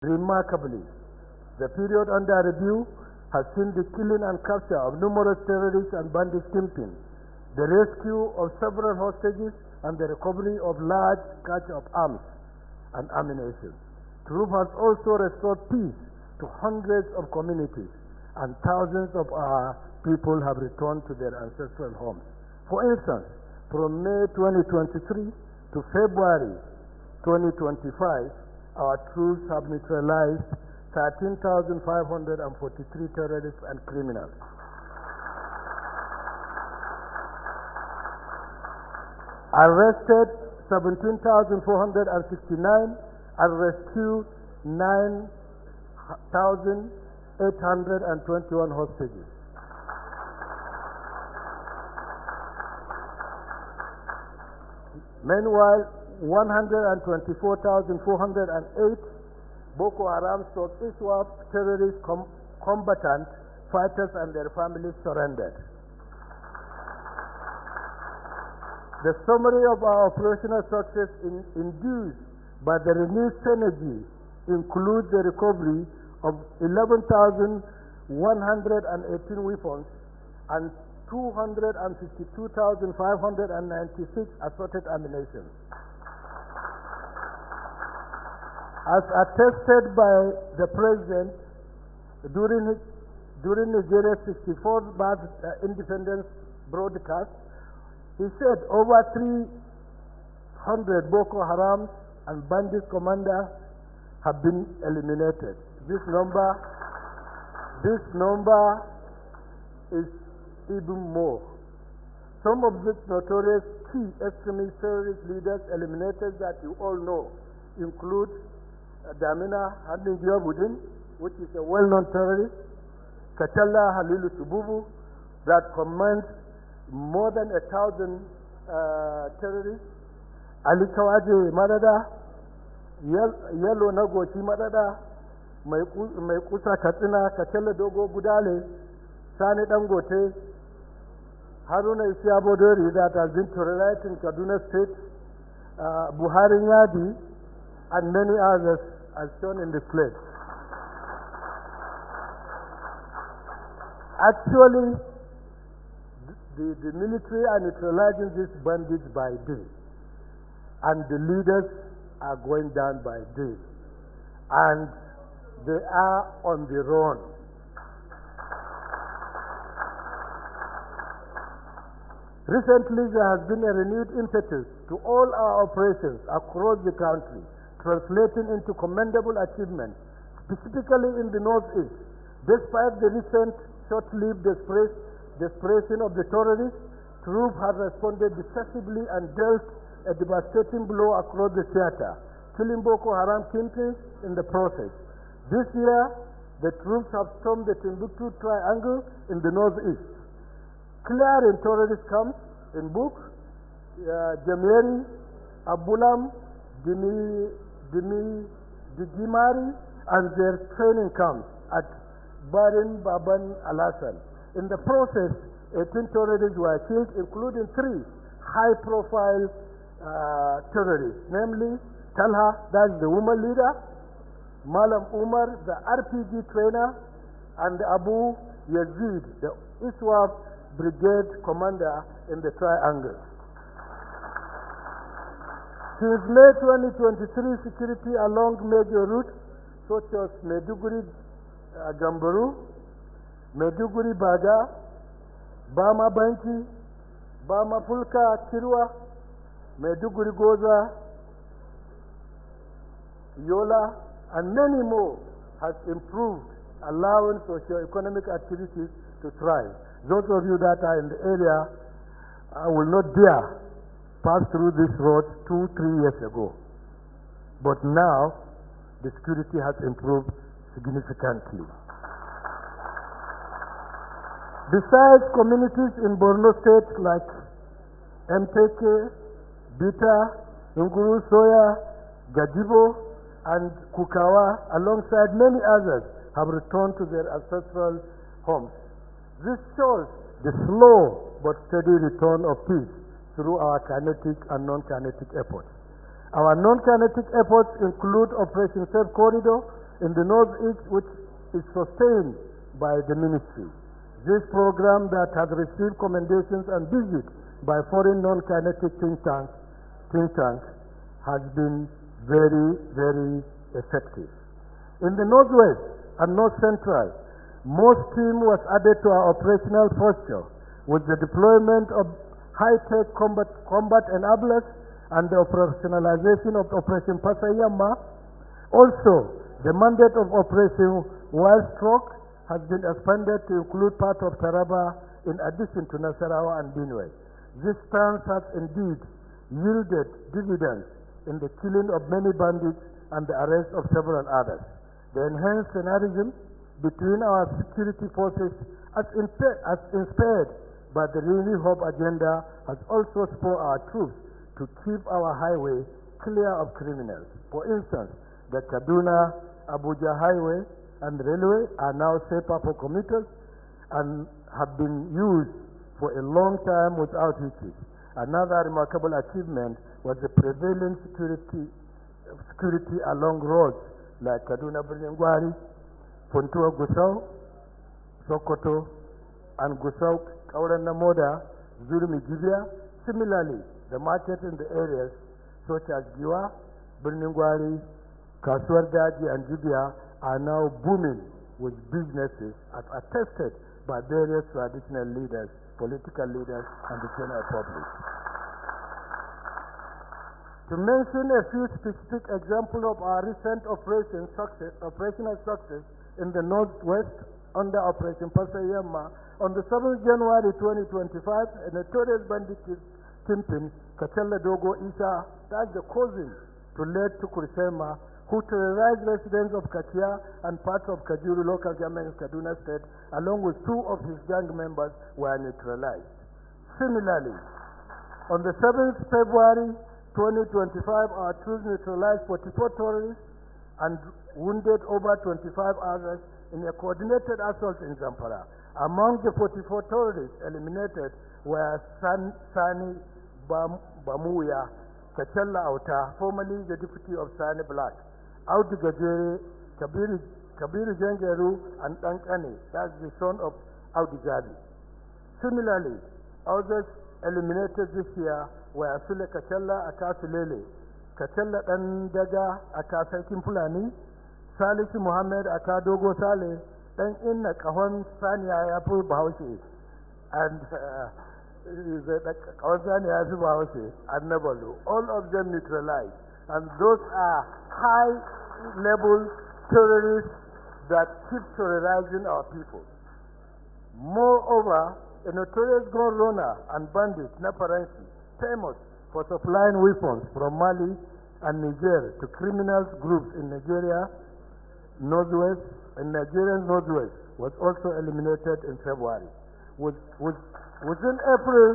Remarkably, the period under review has seen the killing and capture of numerous terrorists and bandit kingpins, the rescue of several hostages, and the recovery of large cache of arms and ammunition. TROOP has also restored peace to hundreds of communities, and thousands of our people have returned to their ancestral homes. For instance, from May 2023 to February 2025, our troops have neutralized 13,543 terrorists and criminals. Arrested 17,469 and rescued 9,821 hostages. Meanwhile, 124,408 Boko Haram/ISWAP terrorist combatant fighters and their families surrendered. The summary of our operational success induced by the renewed synergy includes the recovery of 11,118 weapons and 252,596 assorted ammunition. As attested by the President during Nigeria's 64th independence broadcast, he said over 300 Boko Haram and bandit commanders have been eliminated. This number is even more. Some of these notorious key extremist terrorist leaders eliminated that you all know include Damina Hadinjiyabudin, which is a well-known terrorist, Kachala Halilu Sububu, that commands more than 1,000 terrorists, Ali Kawaje Madada, Yellow Nagoshi Madada, Maikusa Katsina, Kachala Dogo Budale, Sani Dangote, Haruna Isiabodori that has been terrorized in Kaduna State, Buhari Nyadi, and many others as shown in the slide. Actually, the military are neutralizing these bandits by day, and the leaders are going down by day, and they are on the run. Recently, there has been a renewed impetus to all our operations across the country, translating into commendable achievements, specifically in the Northeast. Despite the recent short-lived desperation of the terrorists, troops have responded decisively and dealt a devastating blow across the theater, killing Boko Haram kingpins in the process. This year, the troops have stormed the Timbuktu Triangle in the Northeast, clearing terrorist camps in Buk, Jameri, Abulam, Digimari, and their training camps at Barin Baban Al-Hassan. In the process, 18 terrorists were killed, including 3 high-profile terrorists, namely Talha, that's the woman leader, Malam Umar, the RPG trainer, and Abu Yazid, the ISWAP brigade commander in the triangle. Since May 2023, security along major routes such as Maiduguri Gambaru, Maiduguri Baga, Bama Banki, Bama Fulka Kirwa, Maiduguri Goza, Yola, and many more has improved, allowing socio-economic activities to thrive. Those of you that are in the area will not dare pass through this road 2-3 years ago. But now, the security has improved significantly. Besides communities in Borno State like Mteke, Bita, Nguru, Soya, Gajibo, and Kukawa, alongside many others, have returned to their ancestral homes. This shows the slow but steady return of peace through our kinetic and non-kinetic efforts. Our non-kinetic efforts include Operation Safe Corridor, in the northeast, which is sustained by the ministry. This program that has received commendations and visits by foreign non-kinetic think tanks has been very, very effective. In the northwest and north central, more steam was added to our operational posture with the deployment of high-tech combat enablers and the operationalization of Operation Pasayama. Also, the mandate of Operation Wild Stroke has been expanded to include part of Taraba in addition to Nasarawa and Benue. This stance has indeed yielded dividends in the killing of many bandits and the arrest of several others. The enhanced synergism between our security forces, as inspired by the Really Hope agenda, has also spurred our troops to keep our highway clear of criminals. For instance, the Kaduna-Abuja highway and railway are now safer for commuters and have been used for a long time without hitches. Another remarkable achievement was the prevailing security along roads like Kaduna-Birnin-Gwari, Funtua-Gusau, Sokoto, and Gusau, Kauran Namoda, Zurmi-Gibia. Similarly, the market in the areas such as Giwa, Birnin-Gwari, Kasuwar Daji, and Gibia are now booming with businesses, as attested by various traditional leaders, political leaders, and the general public. To mention a few specific examples of our recent operational success in the Northwest under Operation Pasayama, on the 7th January 2025, a notorious bandit kingpin, Kachalla Dogo Isa, that's the cousin to late Tukurisema, who terrorized residents of Kachia and parts of Kajuru local government in Kaduna State, along with 2 of his gang members, were neutralized. Similarly, on the 7th February 2025, our troops neutralized 44 terrorists and wounded over 25 others in a coordinated assault in Zamfara. Among the 44 terrorists eliminated were Sani Bamuya, Kachalla Auta, formerly the deputy of Sani Black, Audu Gajere, Kabiru Jengeru, and Dankane, that's the son of Audu Gabi. Similarly, others eliminated this year were Sule Kachalla Akasulele, Kachalla Dandaga Akasarkin Fulani, Salisu Muhammad Akadogo Saleh, Dan Inna Kahon Sanya Yapu Bahaushe, and Kahon Sanya Yapu Bahaushe, and Nabalu. All of them neutralized. And those are high-level terrorists that keep terrorizing our people. Moreover, a notorious gun runner and bandit, Naparansi, famous for supplying weapons from Mali and Niger to criminal groups in Nigerian Northwest, was also eliminated in February. Within April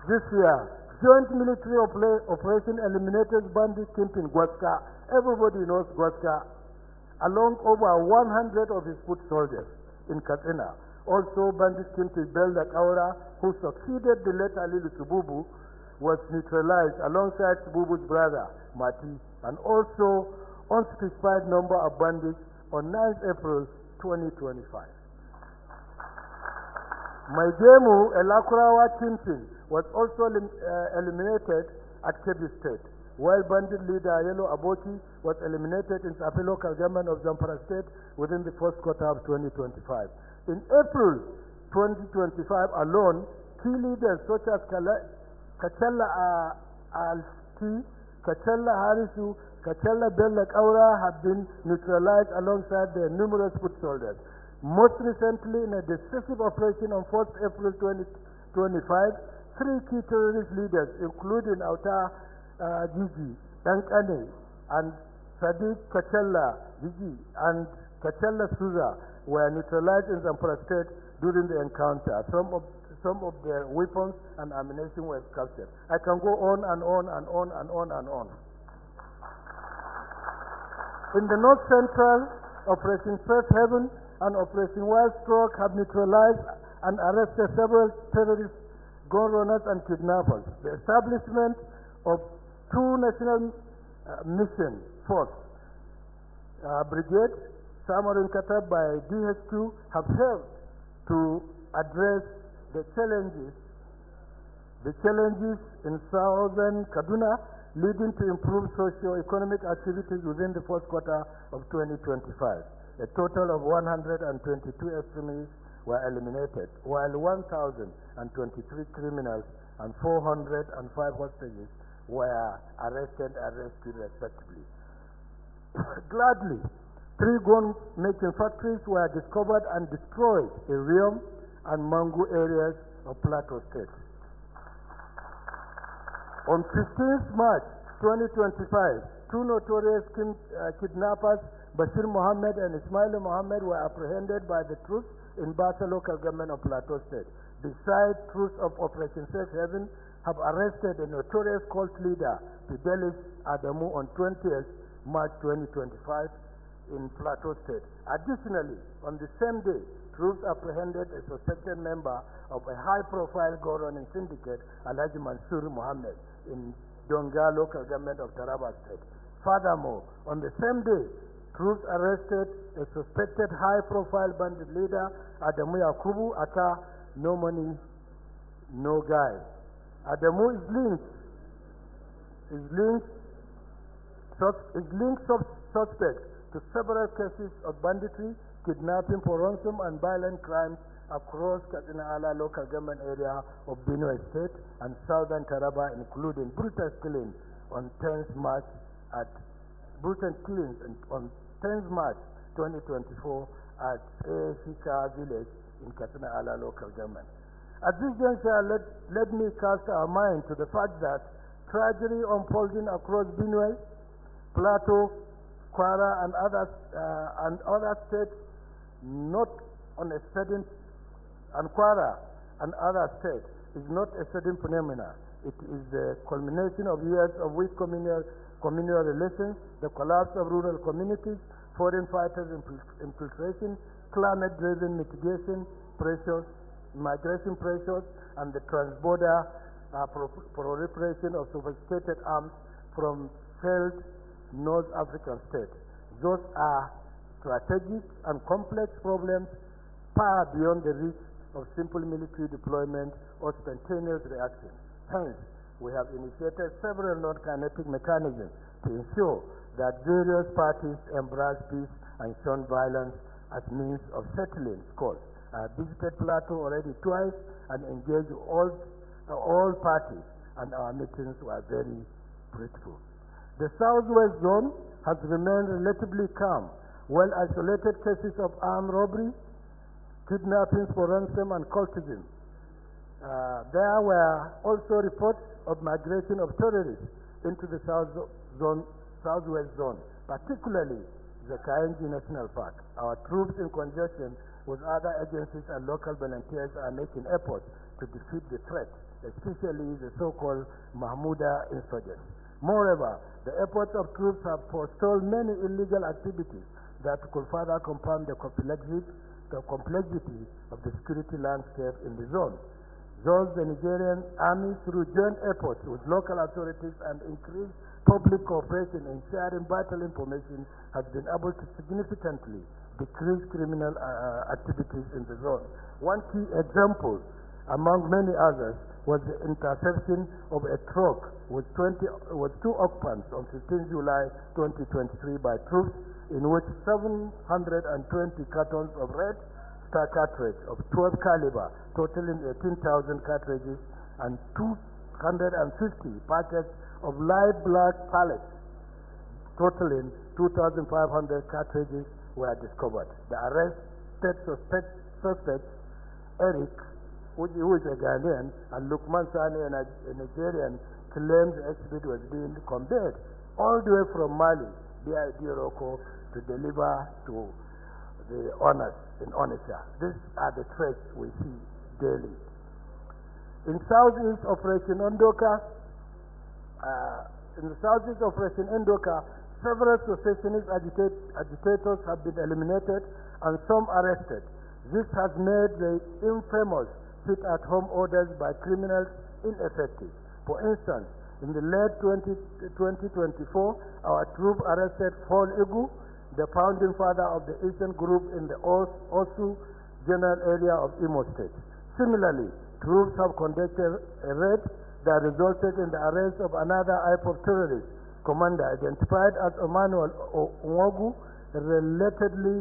this year, joint military operation eliminated bandit kingpin Gwaska. Everybody knows Gwaska, along over 100 of his foot soldiers in Katsina. Also, bandit kingpin Belda Kaura, who succeeded the late Ali Sububu, was neutralized alongside Sububu's brother, Mati, and also unspecified number of bandits on 9th April 2025. Maigemu Elakurawa kingpin was also eliminated at Kebbi State, while bandit leader Yellow Aboki was eliminated in Safi local government of Zamfara State within the first quarter of 2025. In April 2025 alone, key leaders such as Kachalla Alti, Kachalla Harisu, Kachalla Bella Kaura have been neutralized alongside their numerous foot soldiers. Most recently, in a decisive operation on 4th April 2025, 3 key terrorist leaders, including Auta Gigi, Dankane, and Sadiq Kachalla Gigi, and Kachalla Suza, were neutralized in Zamfara State during the encounter. Some of their weapons and ammunition were captured. I can go on and on and on and on and on. In the North Central, Operation Safe Haven and Operation Wild Stroke have neutralized and arrested several terrorist gun runners and kidnappers. The establishment of 2 national mission force brigades Samarin Katab by DHQ have helped to address the challenges in southern Kaduna, leading to improved socio-economic activities within the first quarter of 2025. A total of 122 extremists were eliminated, while 1,023 criminals and 405 hostages were arrested and rescued respectively. Gladly, 3 gun-making factories were discovered and destroyed in Riom and Mangu areas of Plateau State. On 15th March 2025, 2 notorious kidnappers, Bashir Mohammed and Ismail Mohammed, were apprehended by the troops in Basa local government of Plateau State. Besides, troops of Operation Safe Haven have arrested a notorious cult leader, Fidelis Adamu, on 20th March 2025 in Plateau State. Additionally, on the same day, troops apprehended a suspected member of a high-profile governing syndicate, Alhaji Mansur Mohammed, in Donga local government of Taraba State. Furthermore, on the same day, troops arrested a suspected high-profile bandit leader, Adamu Yakubu Ata, no money, no guy. Adamu is linked suspect to several cases of banditry, kidnapping for ransom and violent crimes across Katsina Ala local government area of Benue State and southern Taraba, including brutal killings on 10th March 2024 at Shika village in Katsina Ala local government. At this juncture, let me cast our mind to the fact that tragedy unfolding across Benue, Plateau, Kwara, and other states, not on a sudden, and Kwara and other states, is not a sudden phenomenon. It is the culmination of years of weak communal relations, the collapse of rural communities, foreign fighters infiltration, climate-driven mitigation pressures, migration pressures, and the transborder proliferation of sophisticated arms from failed North African states. Those are strategic and complex problems far beyond the reach of simple military deployment or spontaneous reaction. Hence, we have initiated several non-kinetic mechanisms to ensure that various parties embrace peace and shun violence as means of settling scores. I have visited Plateau already twice and engaged all parties, and our meetings were very fruitful. The Southwest Zone has remained relatively calm, while isolated cases of armed robbery, kidnappings for ransom, and cultism. There were also reports of migration of terrorists into the Southwest Zone, particularly the Kayenji National Park. Our troops, in conjunction with other agencies and local volunteers, are making efforts to defeat the threat, especially the so-called Mahmuda insurgents. Moreover, the efforts of troops have forestalled many illegal activities that could further compound the complexity of the security landscape in the zone. Thus, the Nigerian army, through joint efforts with local authorities and increased public cooperation in sharing vital information, has been able to significantly decrease criminal activities in the zone. One key example, among many others, was the interception of a truck with 2 occupants on 15 July 2023 by troops, in which 720 cartons of red star cartridge of 12 caliber, totaling 18,000 cartridges, and 250 packets of light black pellets, totaling 2,500 cartridges, were discovered. The arrested suspects, Eric, who is a Ghanaian, and Lukman Sani, a Nigerian, claimed the exhibit was being conveyed all the way from Mali, BID Roko, to deliver to the owners in Onitsha. These are the threats we see daily. In Southeast Operation Ondoka, several secessionist agitators have been eliminated and some arrested. This has made the infamous sit-at-home orders by criminals ineffective. For instance, in the late 2024, our troops arrested Paul Igu, the founding father of the Eastern Group in the Osu General Area of Imo State. Similarly, troops have conducted a raid that resulted in the arrest of another IPOB terrorist commander identified as Emmanuel Nwogu. Relatedly,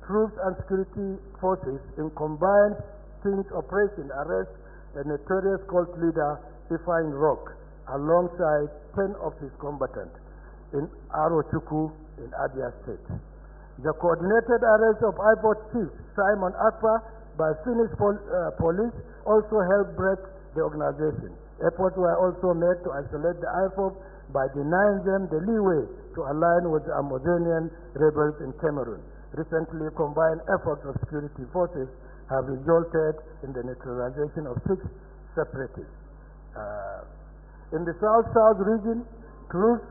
troops and security forces in combined sting operation arrest a notorious cult leader, Ifeanyi Rock, alongside 10 of his combatants in Arochukwu in Abia State. The coordinated arrest of IPOB chief Simon Akpa by Finnish police also helped break the organization. Efforts were also made to isolate the IPOB by denying them the leeway to align with the Amazonian rebels in Cameroon. Recently, combined efforts of security forces have resulted in the neutralization of 6 separatists. In the South-South region, troops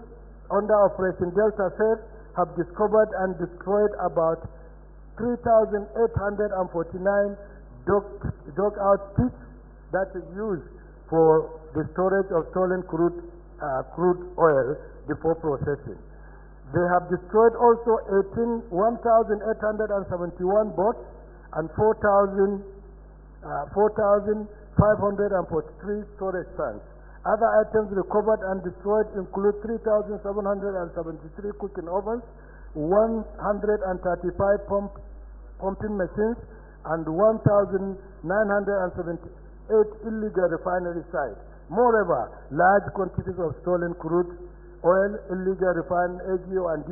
under Operation Delta Safe have discovered and destroyed about 3,849 dug-out pits that is used for the storage of stolen crude oil before processing. They have destroyed also 1,871 boats and 4,543 storage tanks. Other items recovered and destroyed include 3,773 cooking ovens, 135 pumping machines, and 1,978 illegal refinery sites. Moreover, large quantities of stolen crude oil, illegal refined AGO and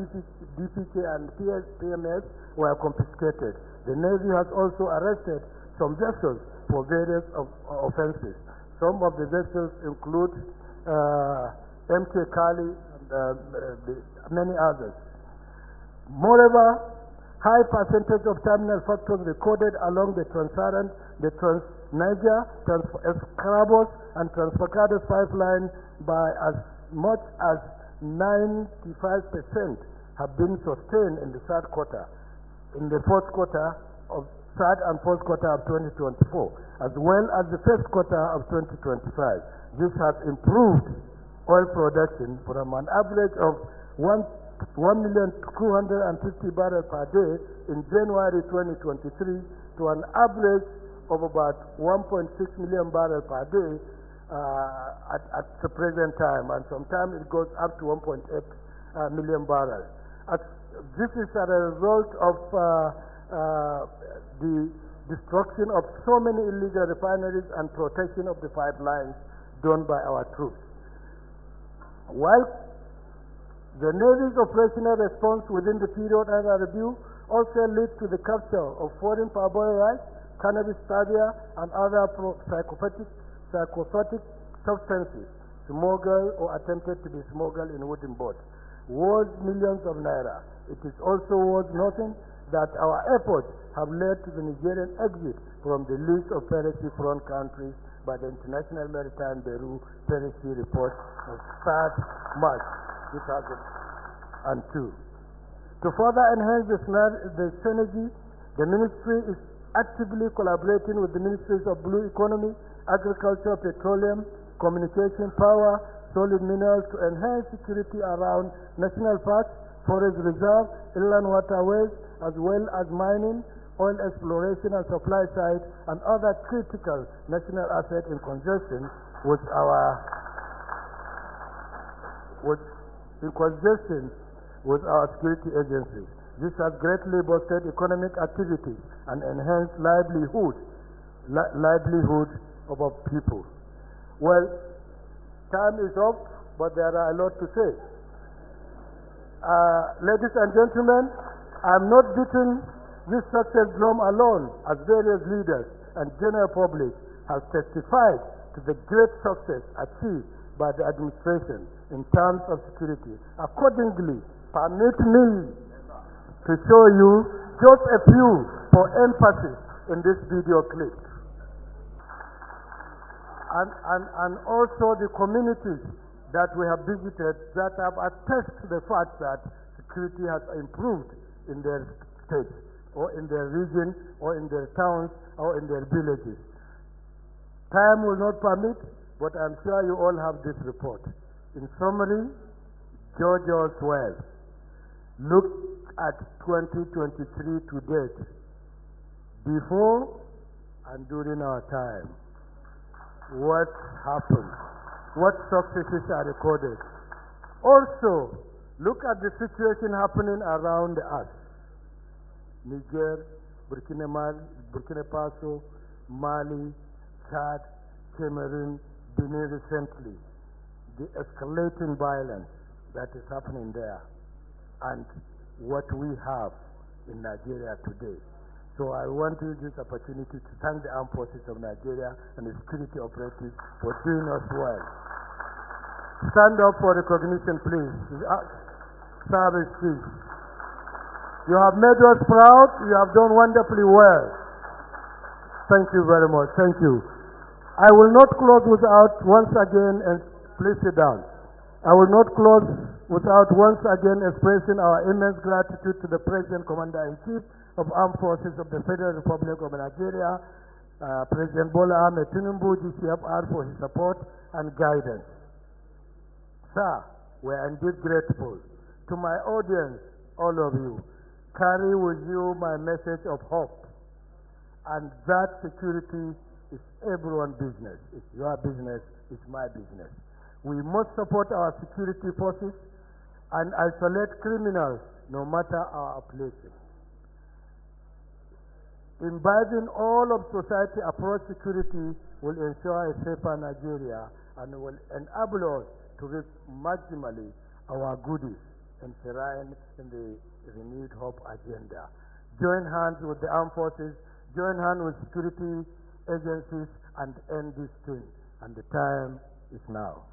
DPK and PMS were confiscated. The Navy has also arrested some vessels for various offenses. Some of the vessels include MK Kali and many others. Moreover, high percentage of terminal factors recorded along the Trans-Saharan, the Trans-Niger, Trans-Escravos, and Trans-Facados pipeline by as much as 95% have been sustained in the third quarter, in the third and fourth quarter of 2024, as well as the first quarter of 2025. This has improved oil production from an average of 1,250,000 barrels per day in January 2023 to an average of about 1.6 million barrels per day at the present time, and sometimes it goes up to 1.8 million barrels. This is as a result of the destruction of so many illegal refineries and protection of the pipelines done by our troops. While the Navy's operational response within the period under review also led to the capture of foreign parboiled rice, cannabis sativa, and other psychopathic substances smuggled or attempted to be smuggled in wooden boats, worth millions of naira. It is also worth noting that our efforts have led to the Nigerian exit from the list of piracy-prone countries by the International Maritime Bureau Piracy Report of 3rd March 2002. To further enhance the synergy, the Ministry is actively collaborating with the Ministries of Blue Economy, Agriculture, Petroleum, Communication, Power, Solid Minerals to enhance security around national parks, forest reserve, inland waterways, as well as mining, oil exploration and supply sites, and other critical national assets in conjunction with our security agencies. This has greatly boosted economic activity and enhanced livelihood of our people. Well, time is up, but there are a lot to say. Ladies and gentlemen, I'm not beating this success drum alone, as various leaders and general public have testified to the great success achieved by the administration in terms of security. Accordingly, permit me to show you just a few for emphasis in this video clip. And also the communities that we have visited that have attested to the fact that security has improved in their states, or in their region, or in their towns, or in their villages. Time will not permit, but I'm sure you all have this report. In summary, judge us well. Look at 2023 to date, before and during our time. What happened? What successes are recorded? Also, look at the situation happening around us. Niger, Burkina Faso, Mali, Chad, Cameroon, Benin recently. The escalating violence that is happening there, and what we have in Nigeria today. So I want to use this opportunity to thank the armed forces of Nigeria and the security operatives for doing us well. Stand up for recognition, please. Service, please. You have made us proud. You have done wonderfully well. Thank you very much. Thank you. I will not close without once again, and please sit down. I will not close without once again expressing our immense gratitude to the President, Commander-in-Chief of Armed Forces of the Federal Republic of Nigeria, President Bola Ahmed Tinubu, GCFR, for his support and guidance. Sir, we are indeed grateful. To my audience, all of you, carry with you my message of hope, and that security is everyone's business. It's your business, it's my business. We must support our security forces and isolate criminals no matter our affiliation. Imbibing all of society approach security will ensure a safer Nigeria and will enable us to reach maximally our goodies enshrined in the renewed hope agenda. Join hands with the armed forces, join hands with security agencies, and end this thing. And the time is now.